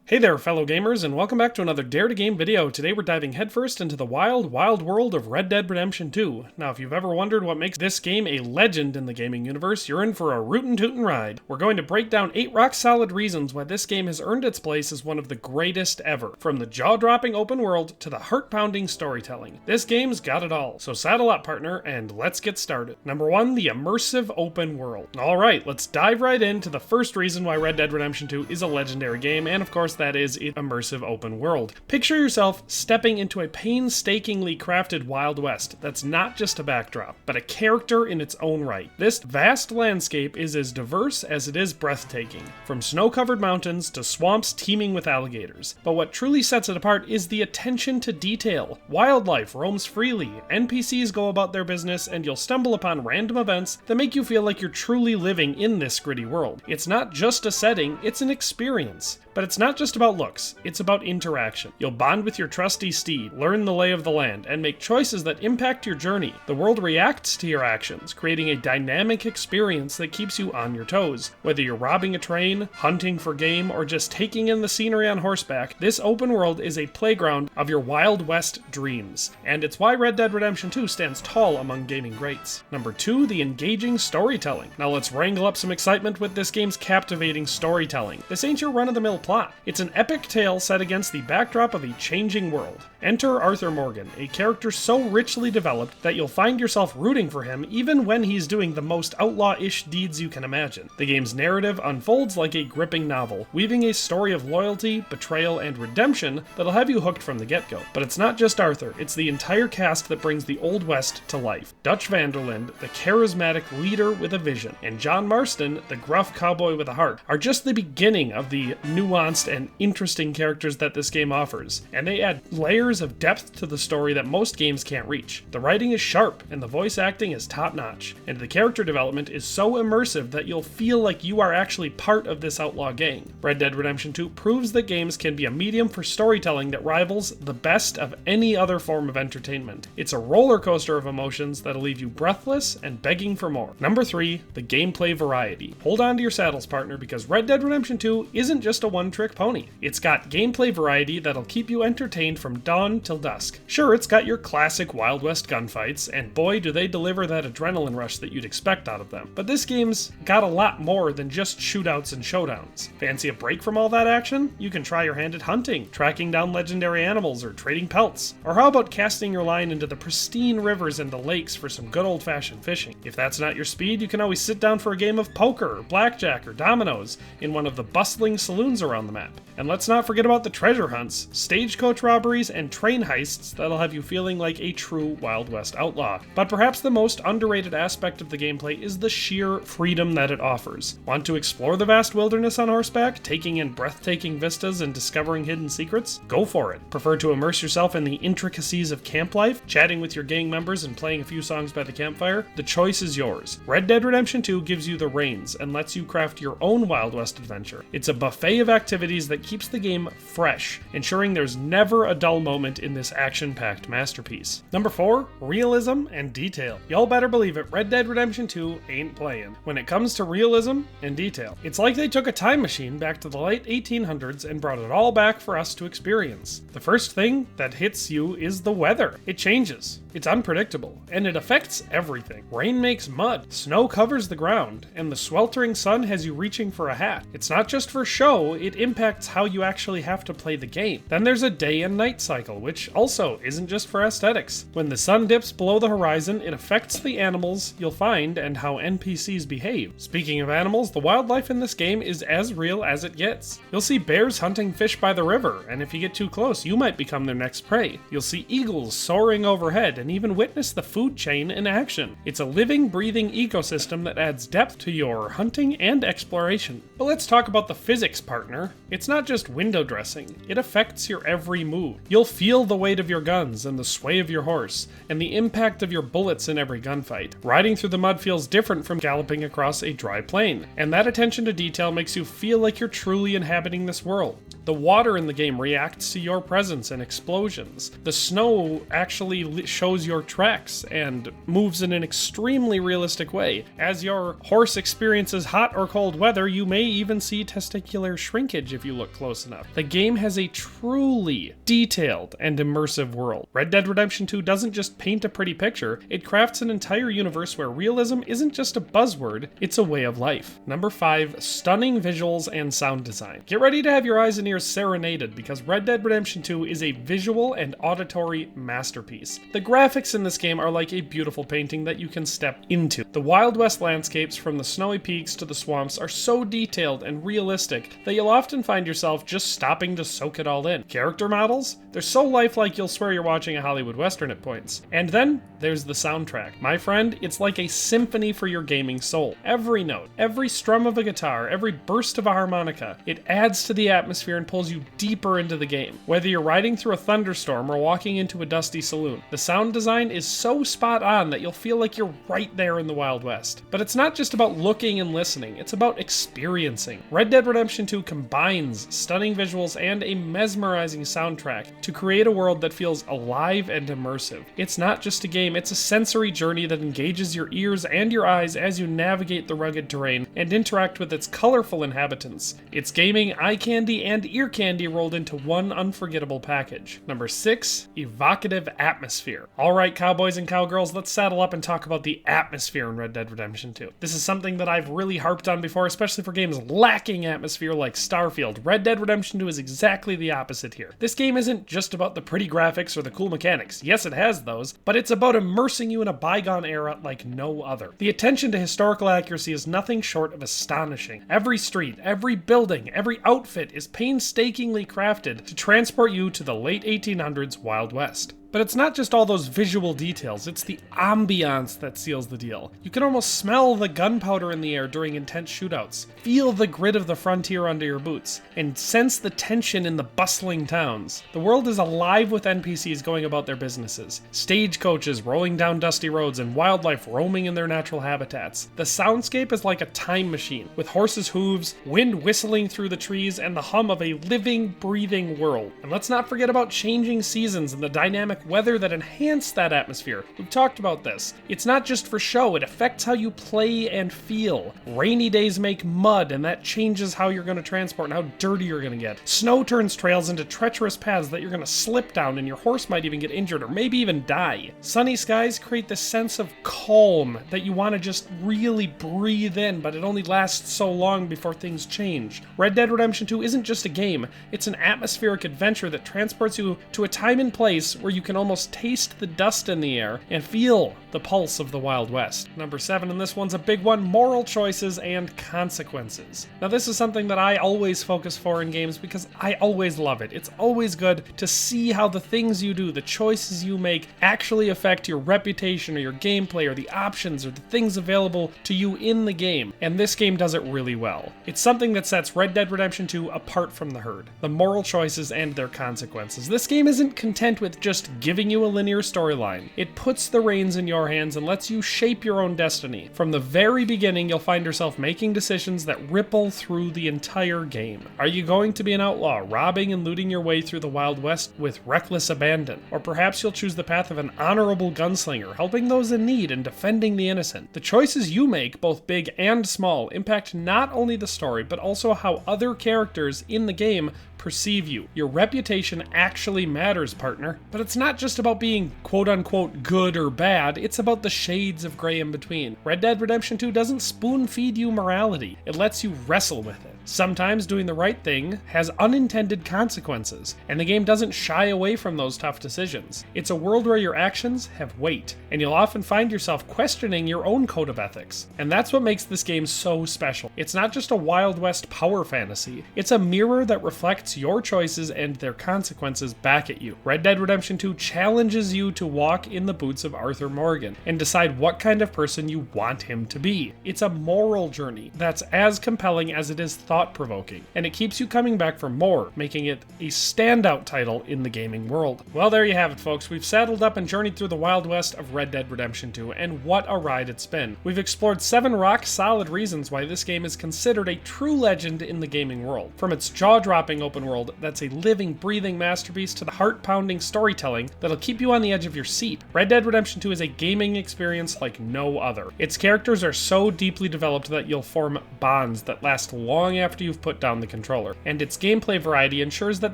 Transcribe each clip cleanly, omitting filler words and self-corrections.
Hey there, fellow gamers, and welcome back to another Dare to Game video. Today we're diving headfirst into the wild, wild world of Red Dead Redemption 2. Now, if you've ever wondered what makes this game a legend in the gaming universe, you're in for a rootin' tootin' ride. We're going to break down 8 rock-solid reasons why this game has earned its place as one of the greatest ever. From the jaw-dropping open world to the heart-pounding storytelling. This game's got it all. So saddle up, partner, and let's get started. Number 1, the immersive open world. Alright, let's dive right into the first reason why Red Dead Redemption 2 is a legendary game, and of course that is its immersive open world. Picture yourself stepping into a painstakingly crafted Wild West that's not just a backdrop, but a character in its own right. This vast landscape is as diverse as it is breathtaking, from snow-covered mountains to swamps teeming with alligators. But what truly sets it apart is the attention to detail. Wildlife roams freely, NPCs go about their business, and you'll stumble upon random events that make you feel like you're truly living in this gritty world. It's not just a setting, it's an experience. But it's not just about looks, it's about interaction. You'll bond with your trusty steed, learn the lay of the land, and make choices that impact your journey. The world reacts to your actions, creating a dynamic experience that keeps you on your toes. Whether you're robbing a train, hunting for game, or just taking in the scenery on horseback, this open world is a playground of your Wild West dreams. And it's why Red Dead Redemption 2 stands tall among gaming greats. Number 2, the engaging storytelling. Now let's wrangle up some excitement with this game's captivating storytelling. This ain't your run-of-the-mill plot. It's an epic tale set against the backdrop of a changing world. Enter Arthur Morgan, a character so richly developed that you'll find yourself rooting for him even when he's doing the most outlaw-ish deeds you can imagine. The game's narrative unfolds like a gripping novel, weaving a story of loyalty, betrayal, and redemption that'll have you hooked from the get-go. But it's not just Arthur, it's the entire cast that brings the Old West to life. Dutch van der Linde, the charismatic leader with a vision, and John Marston, the gruff cowboy with a heart, are just the beginning of the nuanced and interesting characters that this game offers, and they add layers of depth to the story that most games can't reach. The writing is sharp, and the voice acting is top-notch, and the character development is so immersive that you'll feel like you are actually part of this outlaw gang. Red Dead Redemption 2 proves that games can be a medium for storytelling that rivals the best of any other form of entertainment. It's a roller coaster of emotions that'll leave you breathless and begging for more. Number 3, the gameplay variety. Hold on to your saddles, partner, because Red Dead Redemption 2 isn't just a one-trick pony. It's got gameplay variety that'll keep you entertained from dawn till dusk. Sure, it's got your classic Wild West gunfights, and boy do they deliver that adrenaline rush that you'd expect out of them. But this game's got a lot more than just shootouts and showdowns. Fancy a break from all that action? You can try your hand at hunting, tracking down legendary animals, or trading pelts. Or how about casting your line into the pristine rivers and the lakes for some good old-fashioned fishing? If that's not your speed, you can always sit down for a game of poker, or blackjack, or dominoes in one of the bustling saloons around the map. And let's not forget about the treasure hunts, stagecoach robberies, and train heists that'll have you feeling like a true Wild West outlaw. But perhaps the most underrated aspect of the gameplay is the sheer freedom that it offers. Want to explore the vast wilderness on horseback, taking in breathtaking vistas and discovering hidden secrets? Go for it. Prefer to immerse yourself in the intricacies of camp life, chatting with your gang members and playing a few songs by the campfire? The choice is yours. Red Dead Redemption 2 gives you the reins and lets you craft your own Wild West adventure. It's a buffet of activities that keeps the game fresh, ensuring there's never a dull moment in this action-packed masterpiece. Number 4, realism and detail. Y'all better believe it, Red Dead Redemption 2 ain't playing when it comes to realism and detail. It's like they took a time machine back to the late 1800s and brought it all back for us to experience. The first thing that hits you is the weather. It changes. It's unpredictable, and it affects everything. Rain makes mud, snow covers the ground, and the sweltering sun has you reaching for a hat. It's not just for show, it impacts how you actually have to play the game. Then there's a day and night cycle, which also isn't just for aesthetics. When the sun dips below the horizon, it affects the animals you'll find and how NPCs behave. Speaking of animals, the wildlife in this game is as real as it gets. You'll see bears hunting fish by the river, and if you get too close, you might become their next prey. You'll see eagles soaring overhead and even witness the food chain in action. It's a living, breathing ecosystem that adds depth to your hunting and exploration. But let's talk about the physics, partner. It's not just window dressing, it affects your every move. You'll feel the weight of your guns and the sway of your horse, and the impact of your bullets in every gunfight. Riding through the mud feels different from galloping across a dry plain, and that attention to detail makes you feel like you're truly inhabiting this world. The water in the game reacts to your presence and explosions. The snow actually shows your tracks and moves in an extremely realistic way. As your horse experiences hot or cold weather, you may even see testicular shrinkage if you look close enough. The game has a truly detailed and immersive world. Red Dead Redemption 2 doesn't just paint a pretty picture, it crafts an entire universe where realism isn't just a buzzword, it's a way of life. Number 5, stunning visuals and sound design. Get ready to have your eyes and ears serenaded because Red Dead Redemption 2 is a visual and auditory masterpiece. The graphics in this game are like a beautiful painting that you can step into. The Wild West landscapes from the snowy peaks to the swamps are so detailed and realistic that you'll often find yourself just stopping to soak it all in. Character models? They're so lifelike you'll swear you're watching a Hollywood Western at points. And then there's the soundtrack. My friend, it's like a symphony for your gaming soul. Every note, every strum of a guitar, every burst of a harmonica, it adds to the atmosphere and pulls you deeper into the game. Whether you're riding through a thunderstorm or walking into a dusty saloon, the sound design is so spot on that you'll feel like you're right there in the Wild West. But it's not just about looking and listening, it's about experiencing. Red Dead Redemption 2 combines stunning visuals and a mesmerizing soundtrack to create a world that feels alive and immersive. It's not just a game, it's a sensory journey that engages your ears and your eyes as you navigate the rugged terrain and interact with its colorful inhabitants. It's gaming, eye candy, and ear candy rolled into one unforgettable package. Number 6, evocative atmosphere. Alright, cowboys and cowgirls, let's saddle up and talk about the atmosphere in Red Dead Redemption 2. This is something that I've really harped on before, especially for games lacking atmosphere like Starfield. Red Dead Redemption 2 is exactly the opposite here. This game isn't just about the pretty graphics or the cool mechanics. Yes, it has those, but it's about immersing you in a bygone era like no other. The attention to historical accuracy is nothing short of astonishing. Every street, every building, every outfit is painstakingly crafted to transport you to the late 1800s Wild West. But it's not just all those visual details, it's the ambiance that seals the deal. You can almost smell the gunpowder in the air during intense shootouts, feel the grit of the frontier under your boots, and sense the tension in the bustling towns. The world is alive with NPCs going about their businesses, stagecoaches rolling down dusty roads, and wildlife roaming in their natural habitats. The soundscape is like a time machine, with horses' hooves, wind whistling through the trees, and the hum of a living, breathing world. And let's not forget about changing seasons and the dynamic weather that enhance that atmosphere. We've talked about this. It's not just for show, it affects how you play and feel. Rainy days make mud, and that changes how you're going to transport and how dirty you're going to get. Snow turns trails into treacherous paths that you're going to slip down, and your horse might even get injured or maybe even die. Sunny skies create this sense of calm that you want to just really breathe in, but it only lasts so long before things change. Red Dead Redemption 2 isn't just a game, it's an atmospheric adventure that transports you to a time and place where you can almost taste the dust in the air and feel the pulse of the Wild West. Number 7, and this one's a big one, moral choices and consequences. Now this is something that I always focus for in games because I always love it. It's always good to see how the things you do, the choices you make, actually affect your reputation or your gameplay or the options or the things available to you in the game. And this game does it really well. It's something that sets Red Dead Redemption 2 apart from the herd. The moral choices and their consequences. This game isn't content with just giving you a linear storyline. It puts the reins in your hands and lets you shape your own destiny. From the very beginning, you'll find yourself making decisions that ripple through the entire game. Are you going to be an outlaw, robbing and looting your way through the Wild West with reckless abandon? Or perhaps you'll choose the path of an honorable gunslinger, helping those in need and defending the innocent. The choices you make, both big and small, impact not only the story, but also how other characters in the game perceive you. Your reputation actually matters, partner. But it's not just about being quote-unquote good or bad, it's about the shades of gray in between. Red Dead Redemption 2 doesn't spoon-feed you morality, it lets you wrestle with it. Sometimes doing the right thing has unintended consequences, and the game doesn't shy away from those tough decisions. It's a world where your actions have weight, and you'll often find yourself questioning your own code of ethics. And that's what makes this game so special. It's not just a Wild West power fantasy, it's a mirror that reflects your choices and their consequences back at you. Red Dead Redemption 2 challenges you to walk in the boots of Arthur Morgan and decide what kind of person you want him to be. It's a moral journey that's as compelling as it is thought-provoking, and it keeps you coming back for more, making it a standout title in the gaming world. Well, there you have it, folks. We've saddled up and journeyed through the Wild West of Red Dead Redemption 2, and what a ride it's been. We've explored 7 rock-solid reasons why this game is considered a true legend in the gaming world. From its jaw-dropping open world that's a living, breathing masterpiece to the heart-pounding storytelling that'll keep you on the edge of your seat, Red Dead Redemption 2 is a gaming experience like no other. Its characters are so deeply developed that you'll form bonds that last long after you've put down the controller, and its gameplay variety ensures that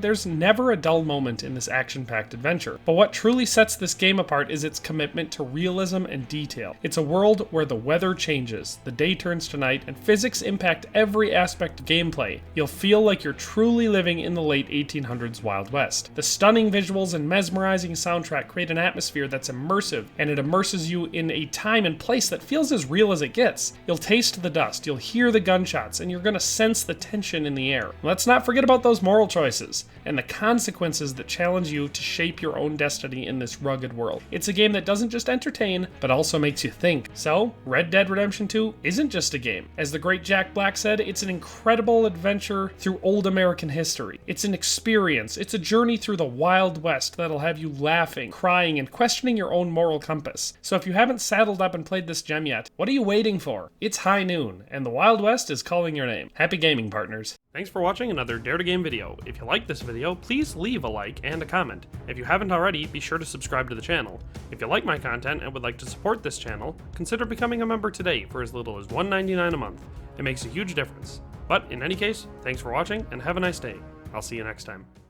there's never a dull moment in this action-packed adventure. But what truly sets this game apart is its commitment to realism and detail. It's a world where the weather changes, the day turns to night, and physics impact every aspect of gameplay. You'll feel like you're truly living in the late 1800s Wild West. The stunning visuals and mesmerizing soundtrack create an atmosphere that's immersive, and it immerses you in a time and place that feels as real as it gets. You'll taste the dust, you'll hear the gunshots, and you're gonna sense the tension in the air. Let's not forget about those moral choices, and the consequences that challenge you to shape your own destiny in this rugged world. It's a game that doesn't just entertain, but also makes you think. So, Red Dead Redemption 2 isn't just a game. As the great Jack Black said, it's an incredible adventure through old American history. It's an experience. It's a journey through the Wild West that'll have you laughing, crying, and questioning your own moral compass. So if you haven't saddled up and played this gem yet, what are you waiting for? It's high noon, and the Wild West is calling your name. Happy gaming, partners. Thanks for watching another Dare to Game video. If you liked this video, please leave a like and a comment. If you haven't already, be sure to subscribe to the channel. If you like my content and would like to support this channel, consider becoming a member today for as little as $1.99 a month. It makes a huge difference. But in any case, thanks for watching and have a nice day. I'll see you next time.